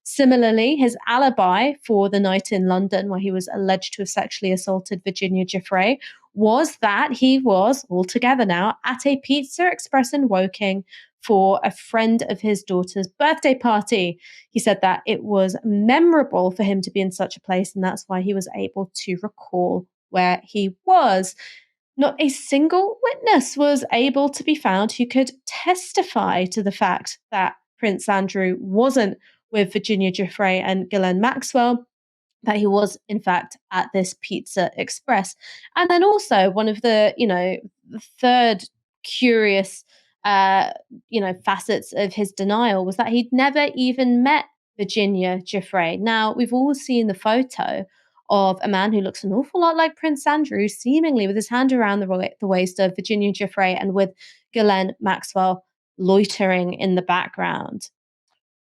Similarly, his alibi for the night in London where he was alleged to have sexually assaulted Virginia Giuffre was that he was, altogether now, at a Pizza Express in Woking for a friend of his daughter's birthday party. He said that it was memorable for him to be in such a place, and that's why he was able to recall where he was. Not a single witness was able to be found who could testify to the fact that Prince Andrew wasn't with Virginia Giuffre and Ghislaine Maxwell, that he was, in fact, at this Pizza Express. And then also one of the, the third curious facets of his denial was that he'd never even met Virginia Giuffre. Now, we've all seen the photo of a man who looks an awful lot like Prince Andrew, seemingly with his hand around the waist of Virginia Giuffre and with Ghislaine Maxwell loitering in the background.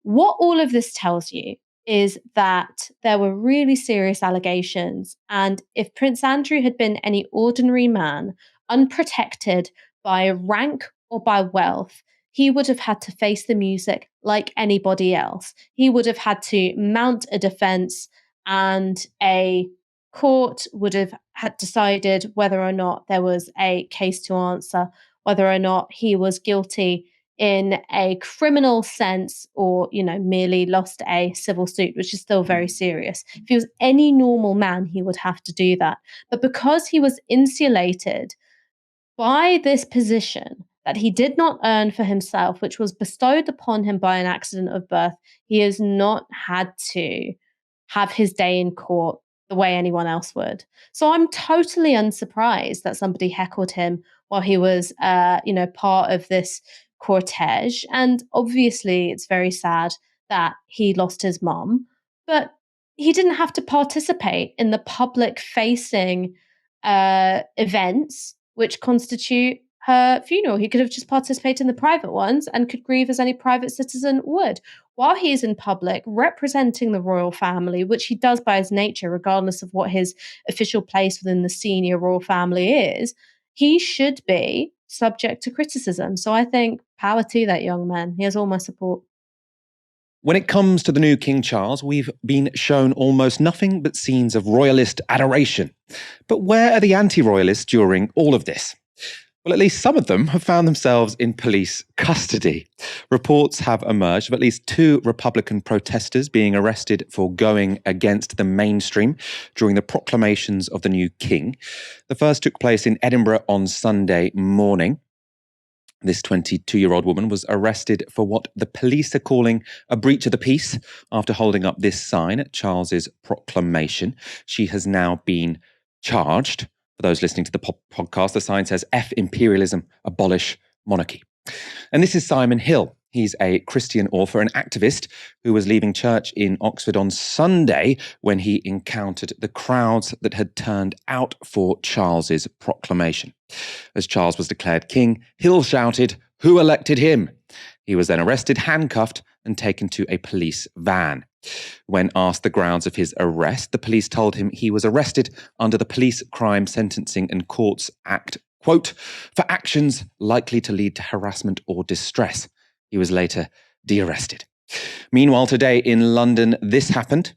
What all of this tells you is that there were really serious allegations. And if Prince Andrew had been any ordinary man, unprotected by rank or by wealth, he would have had to face the music like anybody else. He would have had to mount a defense, and a court would have had decided whether or not there was a case to answer, whether or not he was guilty in a criminal sense or, merely lost a civil suit, which is still very serious. If he was any normal man, he would have to do that. But because he was insulated by this position that he did not earn for himself, which was bestowed upon him by an accident of birth, he has not had to have his day in court the way anyone else would. So I'm totally unsurprised that somebody heckled him while he was, part of this cortege. And obviously, it's very sad that he lost his mom, but he didn't have to participate in the public-facing events which constitute her funeral. He could have just participated in the private ones and could grieve as any private citizen would. While he is in public representing the royal family, which he does by his nature, regardless of what his official place within the senior royal family is, he should be subject to criticism. So I think power to that young man. He has all my support. When it comes to the new King Charles, we've been shown almost nothing but scenes of royalist adoration. But where are the anti-royalists during all of this? Well, at least some of them have found themselves in police custody. Reports have emerged of at least 2 Republican protesters being arrested for going against the mainstream during the proclamations of the new king. The first took place in Edinburgh on Sunday morning. This 22-year-old woman was arrested for what the police are calling a breach of the peace after holding up this sign at Charles's proclamation. She has now been charged. For those listening to the podcast, the sign says, F imperialism, abolish monarchy. And this is Simon Hill. He's a Christian author and activist who was leaving church in Oxford on Sunday when he encountered the crowds that had turned out for Charles's proclamation. As Charles was declared king, Hill shouted, "Who elected him?" He was then arrested, handcuffed, and taken to a police van. When asked the grounds of his arrest, the police told him he was arrested under the Police Crime Sentencing and Courts Act, quote, for actions likely to lead to harassment or distress. He was later de-arrested. Meanwhile, today in London, this happened.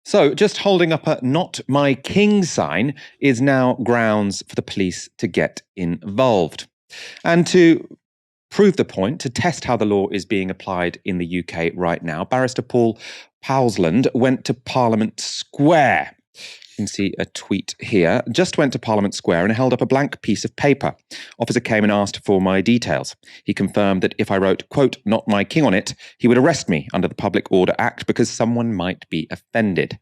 So just holding up a "Not My King" sign is now grounds for the police to get involved. And to prove the point, to test how the law is being applied in the UK right now, Barrister Paul Powsland went to Parliament Square. You can see a tweet here. Just went to Parliament Square and held up a blank piece of paper. Officer came and asked for my details. He confirmed that if I wrote, quote, "Not My King" on it, he would arrest me under the Public Order Act because someone might be offended.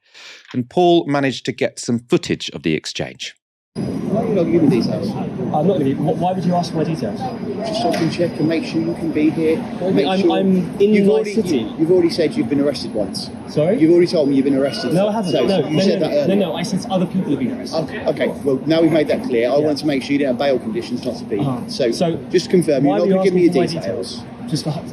And Paul managed to get some footage of the exchange. Why are you not giving details? I'm not going to. Why would you ask for my details? Just so I can check and make sure you can be here. I'm in my city. You've already said you've been arrested once. Sorry? You've already told me you've been arrested. No, I haven't. So you said that earlier. No, I said other people have been arrested. Okay, well, now we've made that clear. I wanted to make sure you didn't have bail conditions not to be. So just confirm, you're not going to give me your details.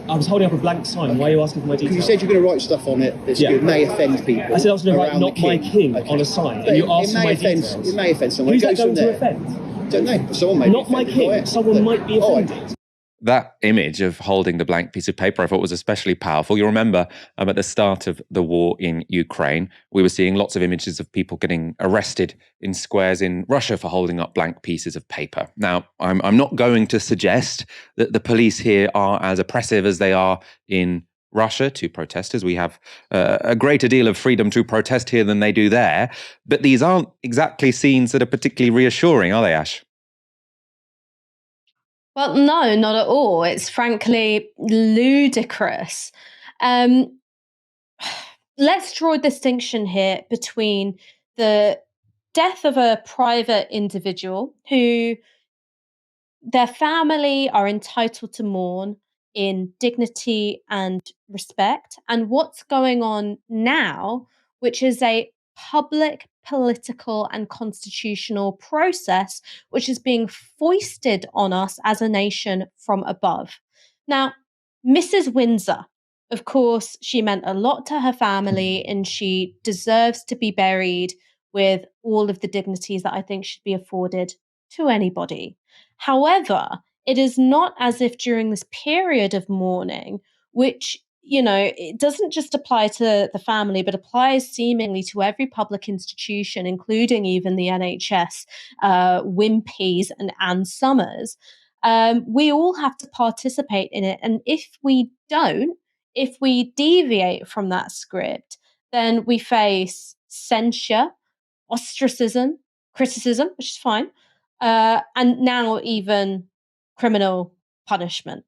I was holding up a blank sign. Why are you asking for my details? Because you said you're going to write stuff on it that may offend people. I said I was going to write "Not My King" on a sign, and you asked for my details. It may offend someone. Who's that going to offend? Don't know. Someone may Not My King. Someone might be offended. That image of holding the blank piece of paper I thought was especially powerful. You remember at the start of the war in Ukraine, we were seeing lots of images of people getting arrested in squares in Russia for holding up blank pieces of paper. Now, I'm not going to suggest that the police here are as oppressive as they are in Russia to protesters. We have a greater deal of freedom to protest here than they do there. But these aren't exactly scenes that are particularly reassuring, are they, Ash? Well, no, not at all. It's frankly ludicrous. Let's draw a distinction here between the death of a private individual who their family are entitled to mourn in dignity and respect, and what's going on now, which is a public political and constitutional process which is being foisted on us as a nation from above. Now, Mrs. Windsor, of course, she meant a lot to her family and she deserves to be buried with all of the dignities that I think should be afforded to anybody. However, it is not as if during this period of mourning, which, you know, it doesn't just apply to the family, but applies seemingly to every public institution, including even the NHS, Wimpy's and Ann Summers. We all have to participate in it. And if we don't, if we deviate from that script, then we face censure, ostracism, criticism, which is fine, and now even criminal punishment.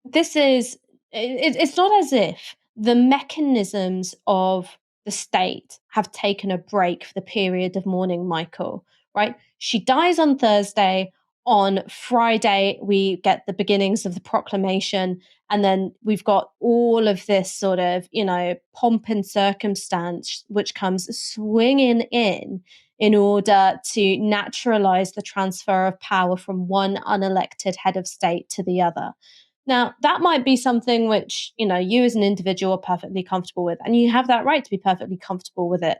This is, it's not as if the mechanisms of the state have taken a break for the period of mourning, Michael, right? She dies on Thursday. On Friday, we get the beginnings of the proclamation. And then we've got all of this sort of, you know, pomp and circumstance, which comes swinging in order to naturalize the transfer of power from one unelected head of state to the other. Now, that might be something which, you know, you as an individual are perfectly comfortable with, and you have that right to be perfectly comfortable with it.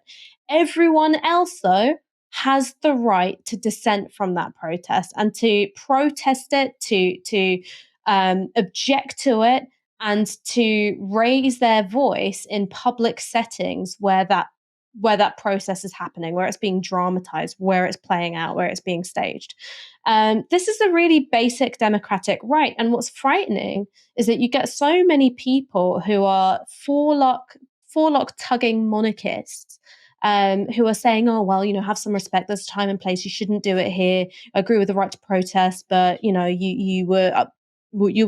Everyone else, though, has the right to dissent from that protest and to protest it, to object to it, and to raise their voice in public settings where that process is happening, where it's being dramatized, where it's playing out, where it's being staged. This is a really basic democratic right. And what's frightening is that you get so many people who are forelock tugging monarchists, who are saying, oh, well, you know, have some respect. There's a time and place. You shouldn't do it here. I agree with the right to protest, but, you know, you were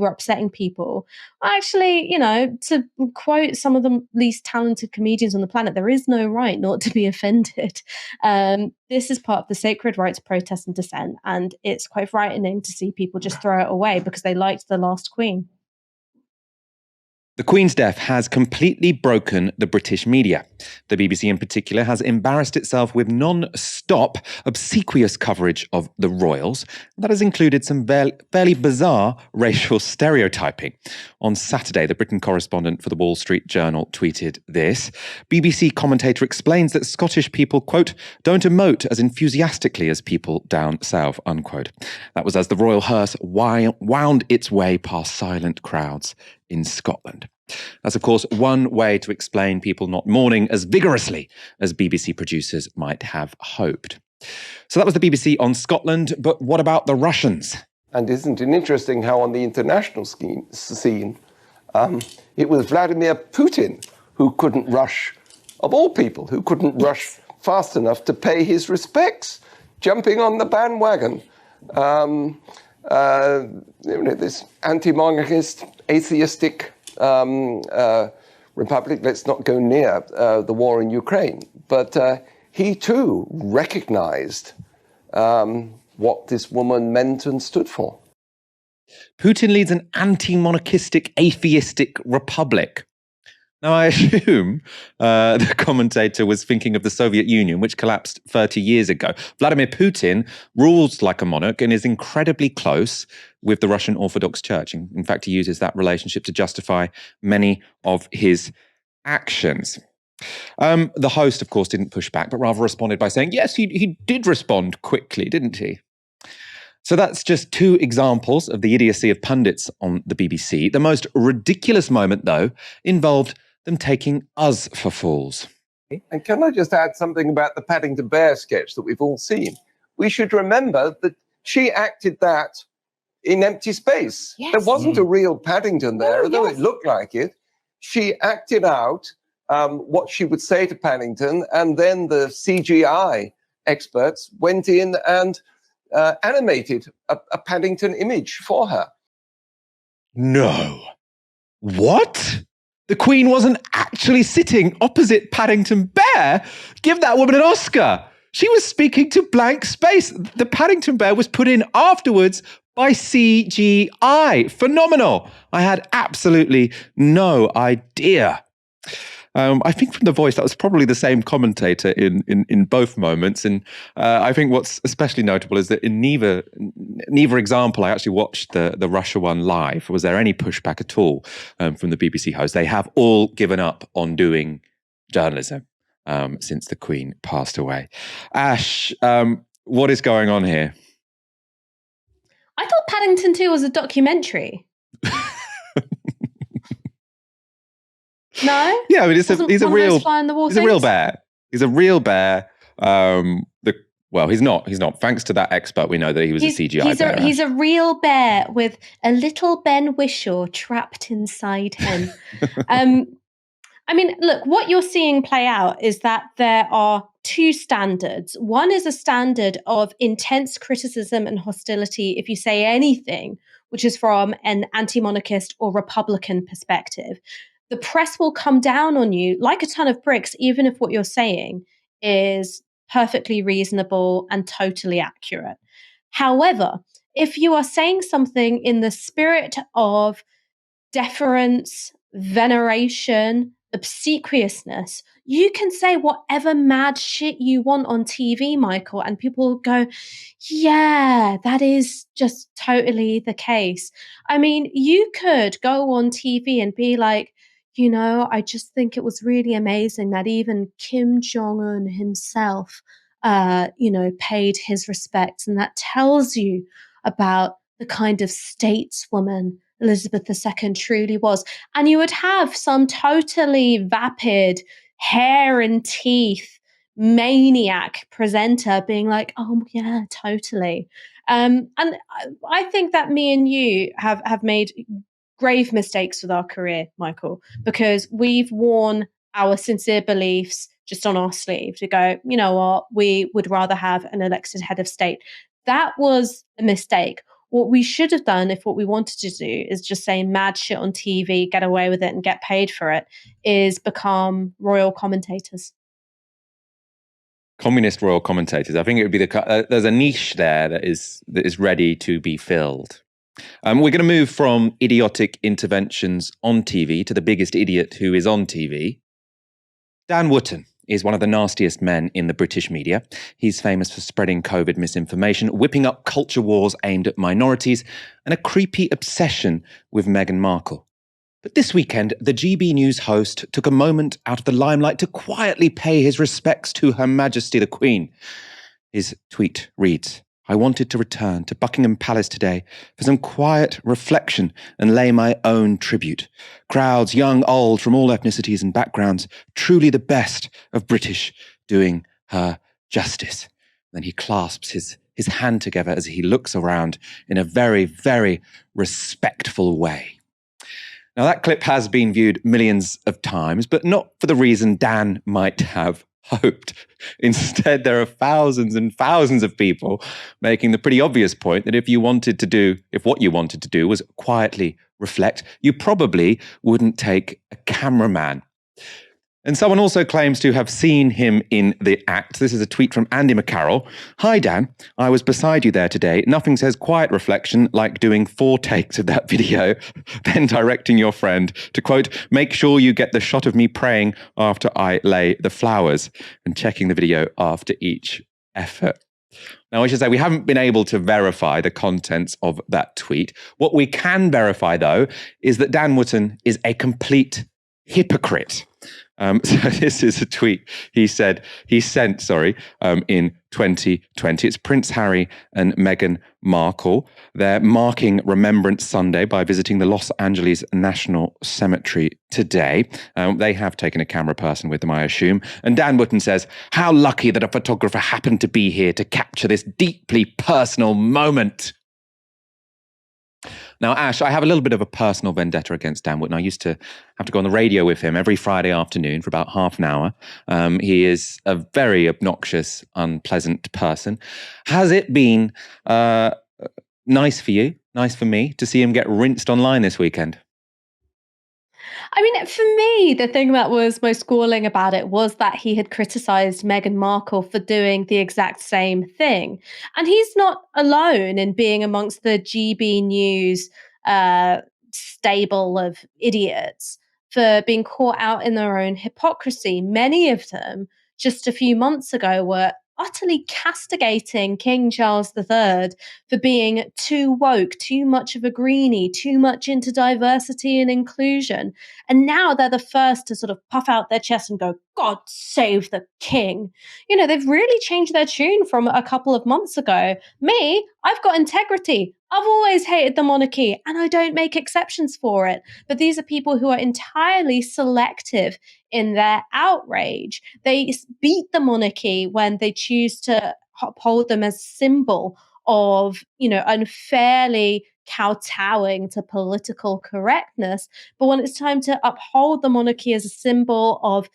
upsetting people. Actually, you know, to quote some of the least talented comedians on the planet, there is no right not to be offended. This is part of the sacred right to protest and dissent, and it's quite frightening to see people just throw it away because they liked the last Queen. The Queen's death has completely broken the British media. The BBC in particular has embarrassed itself with non-stop, obsequious coverage of the royals. That has included some fairly bizarre racial stereotyping. On Saturday, the Britain correspondent for the Wall Street Journal tweeted this. BBC commentator explains that Scottish people, quote, don't emote as enthusiastically as people down south, unquote. That was as the royal hearse wound its way past silent crowds in Scotland. That's, of course, one way to explain people not mourning as vigorously as BBC producers might have hoped. So that was the BBC on Scotland, but what about the Russians? And isn't it interesting how on the international scene, it was Vladimir Putin who couldn't rush, of all people, who couldn't rush fast enough to pay his respects, jumping on the bandwagon. This anti-monarchist, atheistic republic, let's not go near the war in Ukraine. But he too recognized what this woman meant and stood for. Putin leads an anti-monarchistic, atheistic republic. Now, I assume the commentator was thinking of the Soviet Union, which collapsed 30 years ago. Vladimir Putin rules like a monarch and is incredibly close with the Russian Orthodox Church. In fact, he uses that relationship to justify many of his actions. The host, of course, didn't push back, but rather responded by saying, yes, he did respond quickly, didn't he? So that's just two examples of the idiocy of pundits on the BBC. The most ridiculous moment, though, involved them taking us for fools. And can I just add something about the Paddington Bear sketch that we've all seen? We should remember that she acted that in empty space. Yes. There wasn't a real Paddington there, No, although yes. it looked like it. She acted out what she would say to Paddington, and then the CGI experts went in and animated a Paddington image for her. No. What? The Queen wasn't actually sitting opposite Paddington Bear? Give that woman an Oscar. She was speaking to blank space. The Paddington Bear was put in afterwards by CGI. Phenomenal. I had absolutely no idea. I think from the voice, that was probably the same commentator in both moments. And I think what's especially notable is that in neither example, I actually watched the Russia one live. Was there any pushback at all from the BBC host? They have all given up on doing journalism since the Queen passed away. Ash, what is going on here? I thought Paddington 2 was a documentary. No? Yeah, I mean, he's a real bear. He's a real bear. He's not. Thanks to that expert, we know that he was a CGI bear. He's a real bear with a little Ben Whishaw trapped inside him. I mean, look, what you're seeing play out is that there are two standards. One is a standard of intense criticism and hostility if you say anything which is from an anti-monarchist or Republican perspective. The press will come down on you like a ton of bricks, even if what you're saying is perfectly reasonable and totally accurate. However, if you are saying something in the spirit of deference, veneration, obsequiousness, you can say whatever mad shit you want on TV, Michael, and people will go, yeah, that is just totally the case. I mean, you could go on TV and be like, you know, I just think it was really amazing that even Kim Jong-un himself, paid his respects. And that tells you about the kind of stateswoman Elizabeth II truly was. And you would have some totally vapid, hair and teeth maniac presenter being like, oh, yeah, totally. And I think that me and you have made grave mistakes with our career, Michael, because we've worn our sincere beliefs just on our sleeve to go, you know what, we would rather have an elected head of state. That was a mistake. What we should have done, if what we wanted to do is just say mad shit on TV, get away with it and get paid for it, is become royal commentators. Communist royal commentators. I think it would be there's a niche there that is ready to be filled. We're going to move from idiotic interventions on TV to the biggest idiot who is on TV. Dan Wootton is one of the nastiest men in the British media. He's famous for spreading COVID misinformation, whipping up culture wars aimed at minorities, and a creepy obsession with Meghan Markle. But this weekend, the GB News host took a moment out of the limelight to quietly pay his respects to Her Majesty the Queen. His tweet reads, I wanted to return to Buckingham Palace today for some quiet reflection and lay my own tribute. Crowds, young, old, from all ethnicities and backgrounds, truly the best of British, doing her justice. Then he clasps his hand together as he looks around in a very, very respectful way. Now, that clip has been viewed millions of times, but not for the reason Dan might have hoped. Instead, there are thousands and thousands of people making the pretty obvious point that if what you wanted to do was quietly reflect, you probably wouldn't take a cameraman. And someone also claims to have seen him in the act. This is a tweet from Andy McCarroll. Hi, Dan. I was beside you there today. Nothing says quiet reflection like doing 4 takes of that video, then directing your friend to, quote, make sure you get the shot of me praying after I lay the flowers, and checking the video after each effort. Now, I should say we haven't been able to verify the contents of that tweet. What we can verify, though, is that Dan Wootton is a complete hypocrite. So this is a tweet he sent in 2020. It's Prince Harry and Meghan Markle. They're marking Remembrance Sunday by visiting the Los Angeles National Cemetery today. They have taken a camera person with them, I assume. And Dan Wootton says, how lucky that a photographer happened to be here to capture this deeply personal moment. Now, Ash, I have a little bit of a personal vendetta against Dan Wootton. I used to have to go on the radio with him every Friday afternoon for about half an hour. He is a very obnoxious, unpleasant person. Has it been nice for you, nice for me, to see him get rinsed online this weekend? I mean, for me, the thing that was most galling about it was that he had criticized Meghan Markle for doing the exact same thing. And he's not alone in being amongst the GB News stable of idiots for being caught out in their own hypocrisy. Many of them, just a few months ago, were utterly castigating King Charles III for being too woke, too much of a greenie, too much into diversity and inclusion. And now they're the first to sort of puff out their chest and go, God save the king. You know, they've really changed their tune from a couple of months ago. Me, I've got integrity. I've always hated the monarchy and I don't make exceptions for it. But these are people who are entirely selective in their outrage. They beat the monarchy when they choose to uphold them as symbol of, you know, unfairly kowtowing to political correctness. But when it's time to uphold the monarchy as a symbol of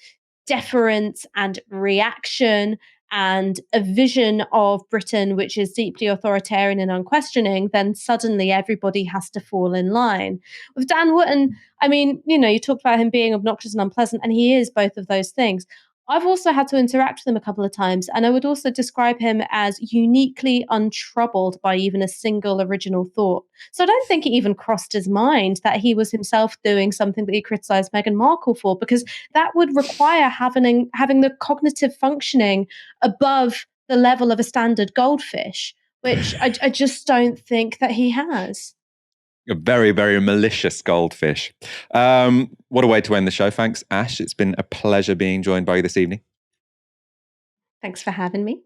deference and reaction and a vision of Britain which is deeply authoritarian and unquestioning, then suddenly everybody has to fall in line. With Dan Wootton, I mean, you know, you talked about him being obnoxious and unpleasant, and he is both of those things. I've also had to interact with him a couple of times, and I would also describe him as uniquely untroubled by even a single original thought. So I don't think it even crossed his mind that he was himself doing something that he criticized Meghan Markle for, because that would require having the cognitive functioning above the level of a standard goldfish, which I just don't think that he has. A very, very malicious goldfish. What a way to end the show. Thanks, Ash. It's been a pleasure being joined by you this evening. Thanks for having me.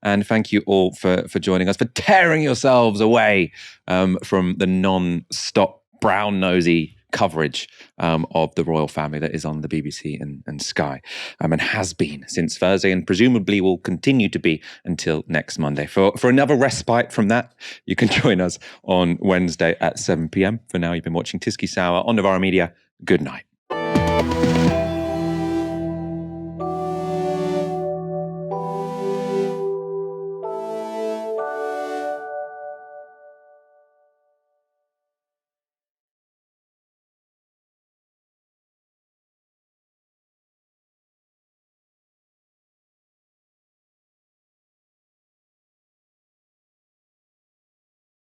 And thank you all for joining us, for tearing yourselves away from the non-stop brown-nosy coverage of the royal family that is on the BBC and Sky, and has been since Thursday, and presumably will continue to be until next Monday. For another respite from that, you can join us on Wednesday at 7 p.m. For now, you've been watching Tysky Sour on Novara Media. Good night.